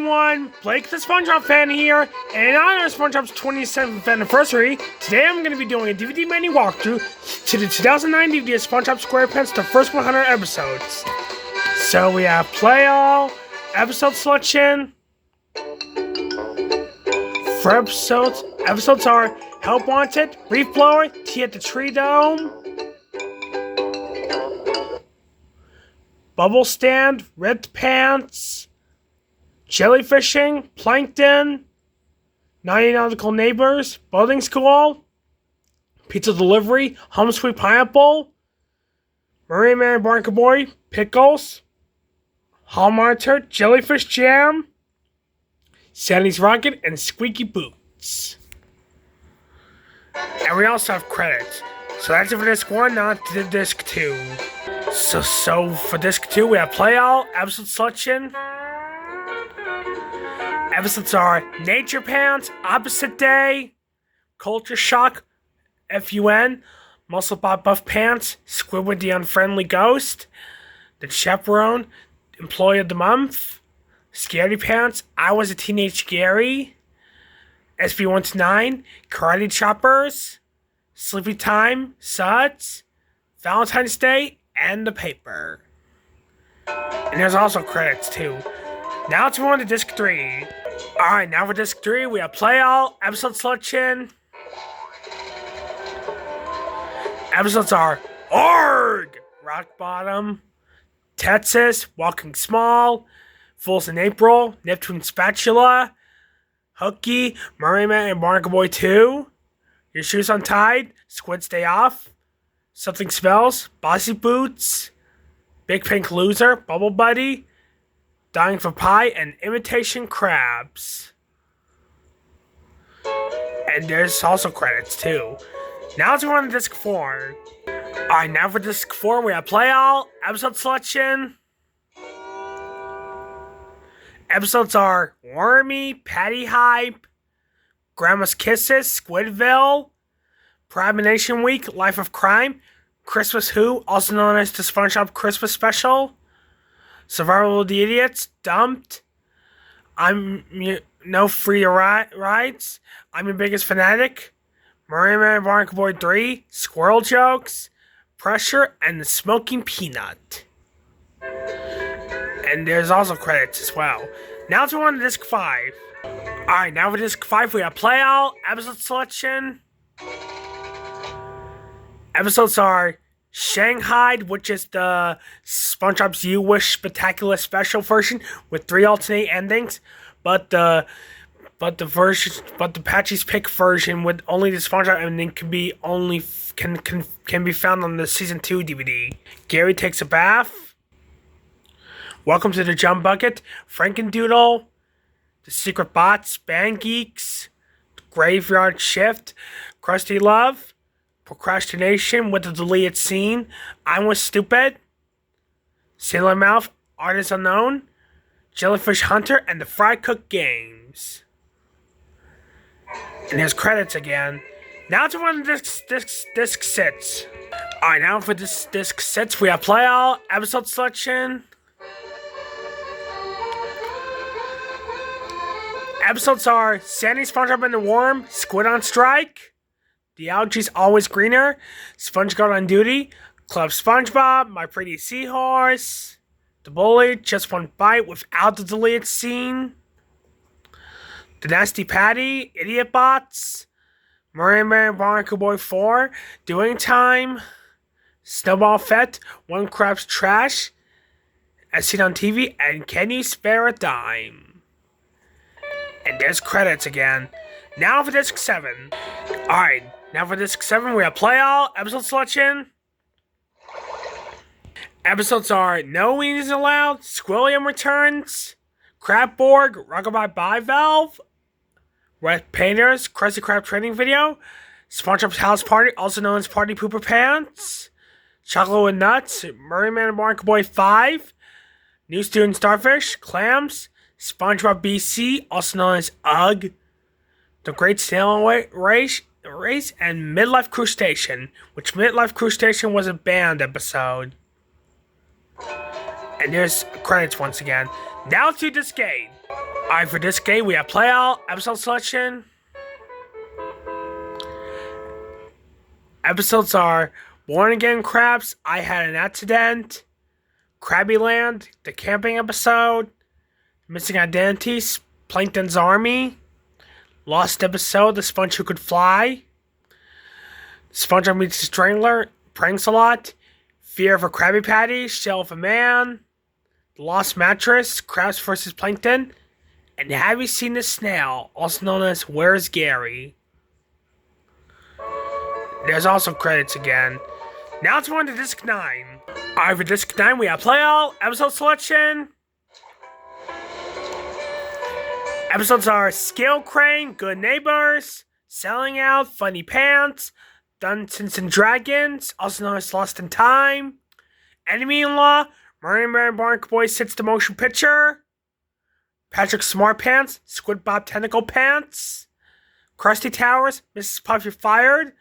everyone, Blake the SpongeBob fan here, and in honor of SpongeBob's 27th anniversary, today I'm going to be doing a DVD menu walkthrough to the 2009 DVD of SpongeBob SquarePants, the first 100 episodes. So we have Play All, Episode Selection. For episodes are Help Wanted, Reef Blower, Tea at the Tree Dome, Bubble Stand, Ripped Pants, Jellyfishing, Plankton, 90 Nautical Neighbors, Boating School, Pizza Delivery, Home Sweet Pineapple, Marine Man and Barnacle Boy, Pickles, Hall Monitor, Jellyfish Jam, Sandy's Rocket, and Squeaky Boots. And we also have credits. So that's it for disc 1, now to disc 2. So for disc 2, we have Play All, Episode Selection. Episodes are Nature Pants, Opposite Day, Culture Shock, FUN, Muscle Bob Buff Pants, Squidward the Unfriendly Ghost, The Chaperone, Employee of the Month, Scaredy Pants, I Was a Teenage Gary, SB129, Karate Choppers, Sleepy Time, Suds, Valentine's Day, and The Paper. And there's also credits too. Now let's move on to disc 3. Alright, now for disc 3, we have Play All, Episode Selection. Episodes are Arg! Rock Bottom, Texas, Walking Small, Fools in April, Neptune Spatula, Hooky, Marine Man and Barnacle Boy 2, Your Shoes Untied, Squid's Day Off, Something Smells, Bossy Boots, Big Pink Loser, Bubble Buddy, Dying for Pie, and Imitation Crabs. And there's also credits too. Now let's go on to disc 4. Alright, now for disc 4, we have Play All, Episode Selection. Episodes are Wormy, Patty Hype, Grandma's Kisses, Squidville, Prime Week, Life of Crime, Christmas Who, also known as the SpongeBob Christmas Special, Survival of the Idiots, Dumped, No Free Rides, I'm Your Biggest Fanatic, Marine Man and Barnacle Boy 3, Squirrel Jokes, Pressure, and The Smoking Peanut. And there's also credits as well. Now let's move on to disc 5. Alright, now for disc 5, we have Play All, Episode Selection. Episodes are Shanghai, which is the SpongeBob's You Wish Spectacular Special version with 3 alternate endings, but the Patchy's Pick version with only the SpongeBob ending can be found on the season 2 DVD. Gary Takes a Bath, Welcome to the Jump Bucket, Frankendoodle, The Secret Bots, Band Geeks, Graveyard Shift, Krusty Love, Procrastination with the deleted scene, I Was Stupid, Sailor Mouth, Artist Unknown, Jellyfish Hunter, and the Fry Cook Games. And there's credits again. Now to one of disc 6. Alright, now for this disc 6, we have Play All, Episode Selection. Episodes are Sandy, SpongeBob and the Worm, Squid on Strike, The Algae's Always Greener, SpongeGuard on Duty, Club SpongeBob, My Pretty Seahorse, The Bully, Just One Bite without the deleted scene, The Nasty Patty, Idiot Bots, Marine Man and Barnacle Boy 4, Doing Time, Snowball Fett, One Crab's Trash, As Seen on TV, and Can You Spare a Dime? And there's credits again. Now for disc 7. Alright, now for disc 7, we have Play All, Episode Selection. Episodes are No Weenies Allowed, Squilliam Returns, Crabborg, Rockabye Bivalve, Red Painters, Krusty Krab Training Video, SpongeBob's House Party, also known as Party Pooper Pants, Chocolate with Nuts, Marine Man and Barnacle Boy 5, New Student Starfish, Clams, SpongeBob BC, also known as UGG, The Great Sailing Race, and Midlife Crustacean, which Midlife Crustacean was a banned episode. And there's credits once again. Now to Disc 8. Alright, for this game, we have playout, episode selection. Episodes are Born Again Crabs, I Had an Accident, Krabby Land, the camping episode, Missing Identities, Plankton's Army, Lost Episode, The Sponge Who Could Fly, SpongeBob Meets the Strangler, Pranks a Lot, Fear of a Krabby Patty, Shell of a Man, The Lost Mattress, Krabs vs. Plankton, and Have You Seen the Snail, also known as Where's Gary? There's also credits again. Now it's on to Disc 9. Alright, for Disc 9, we have Playout, episode selection. Episodes are Scale Crane, Good Neighbors, Selling Out, Funny Pants, Dungeons and Dragons, also known as Lost in Time, Enemy-in-Law, Murray Bark Boy Sits the Motion Picture, Patrick Smart Pants, Squid Bob Tentacle Pants, Krusty Towers, Mrs. Puff You're Fired,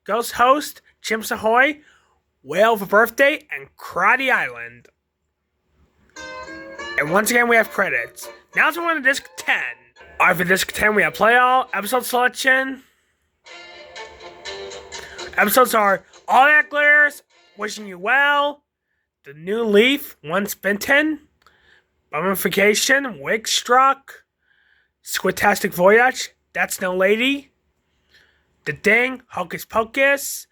Ghost Host, Chimps Ahoy, Whale of a Birthday, and Karate Island. And once again, we have credits. Now it's on to Disc 10. Alright, for Disc 10, we have Playout, episode selection. Episodes are All That Glitters, Wishing You Well, The New Leaf, Once Bitten, Bummification, Wig Struck, Squidtastic Voyage, That's No Lady, The Ding, Hocus Pocus,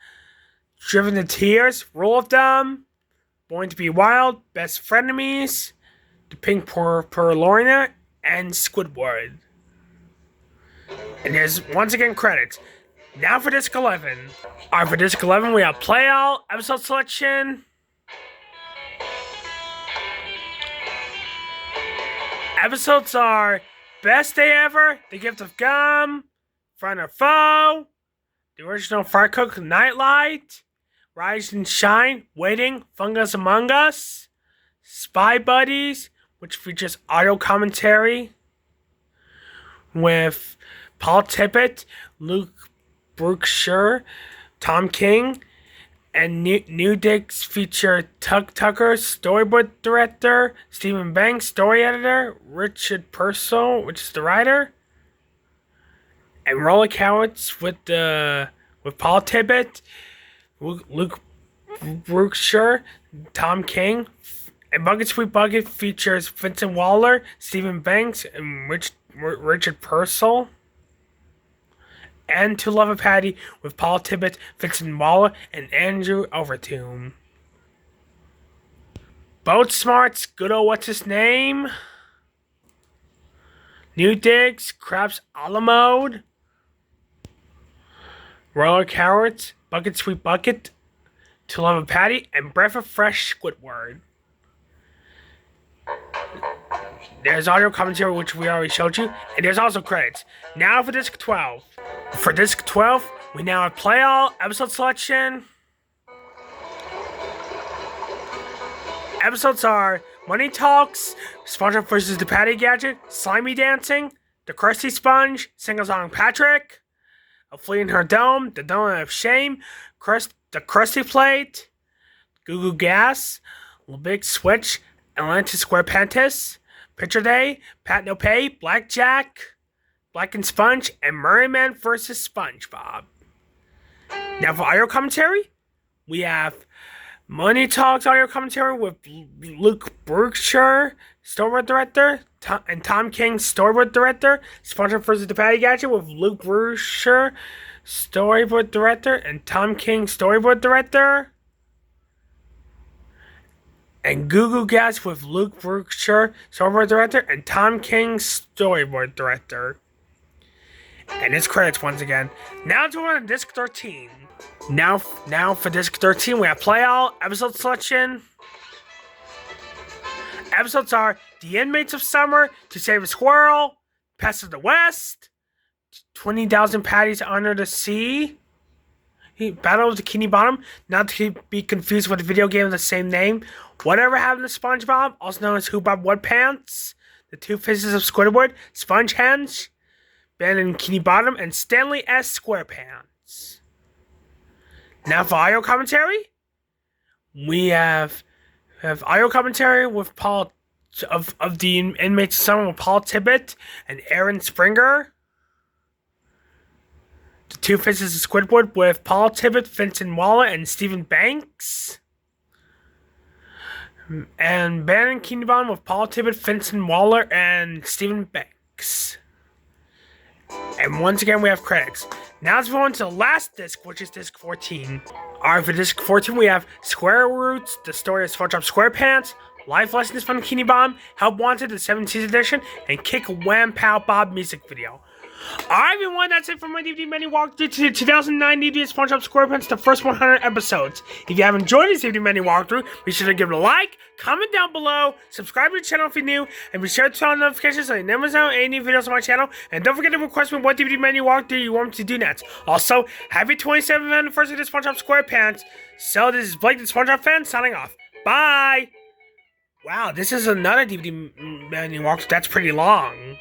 Driven to Tears, Rule of Thumb, Born to Be Wild, Best Frenemies, The Pink Purlorina, and Squidward. And there's once again credits. Now for Disc 11. Alright, for Disc 11 we have Playout, episode selection. Episodes are Best Day Ever, The Gift of Gum, Friend or Foe, the original Fire Cook Nightlight, Rise and Shine, Waiting, Fungus Among Us, Spy Buddies, which features audio commentary with Paul Tippett, Luke Brookshire, Tom King, and New Dicks feature Tuck Tucker, storyboard director, Stephen Banks, story editor, Richard Purcell, which is the writer, and Roller Cowards with Paul Tippett, Luke Brookshire, Tom King, and Bucket Sweet Bucket features Vincent Waller, Stephen Banks, and Richard Purcell. And To Love a Patty with Paul Tippett, Vincent Waller, and Andrew Overtomb. Boat Smarts, good old what's his name? New Digs, Krabs a la Mode, Roller Cowards, Bucket Sweet Bucket, To Love a Patty, and Breath of Fresh Squidward. There's audio commentary, which we already showed you, and there's also credits. Now for Disc 12. For Disc 12, we now have Playout, episode selection. Episodes are Money Talks, SpongeBob vs. the Patty Gadget, Slimy Dancing, The Krusty Sponge, Sing-a-Song Patrick, A Flea in Her Dome, The Donut of Shame, The Krusty Plate, Goo Goo Gas, The Big Switch, Atlantis SquarePantis, Picture Day, Pat No Pay, Blackjack, Black and Sponge, and Merryman vs. SpongeBob. Now for audio commentary, we have Money Talks audio commentary with Luke Brookshire, storyboard director, and Tom King, storyboard director. SpongeBob vs. the Patty Gadget with Luke Brookshire, storyboard director, and Tom King, storyboard director. And Goo Goo Gas with Luke Brookshire, storyboard director, and Tom King, storyboard director. And it's credits once again. Now to on Disc 13. Now for Disc 13, we have Playout, episode selection. Episodes are The Inmates of Summer, To Save a Squirrel, Pest of the West, 20,000 Patties Under the Sea, Battle of the Bikini Bottom, not to be confused with a video game of the same name, Whatever Happened to SpongeBob, also known as Who Bob What Pants, The Two Faces of Squidward, Sponge Henge, Ben and Bikini Bottom, and Stanley S. SquarePants. Now for audio commentary, we have audio commentary with Paul of the inmates assignment with Paul Tibbet and Aaron Springer. The Two Faces of Squidward with Paul Tibbet, Vincent Waller, and Stephen Banks. And Bannon Kingdom with Paul Tibbet, Vincent Waller, and Stephen Banks. And once again, we have credits. Now let's move on to the last disc, which is disc 14. Alright, for disc 14, we have Square Roots, the story of SpongeBob SquarePants, Life Lessons from Bikini Bottom, Help Wanted, the 17th edition, and Kick Wham Pow Bob music video. Alright, everyone, that's it for my DVD menu walkthrough to the 2009 DVD of SpongeBob SquarePants, the first 100 episodes. If you have enjoyed this DVD menu walkthrough, be sure to give it a like, comment down below, subscribe to the channel if you're new, and be sure to turn on notifications so you never miss out any new videos on my channel. And don't forget to request me what DVD menu walkthrough you want me to do next. Also, happy 27th anniversary to SpongeBob SquarePants. So this is Blake, the SpongeBob fan, signing off. Bye! Wow, this is another DVD menu walkthrough. That's pretty long.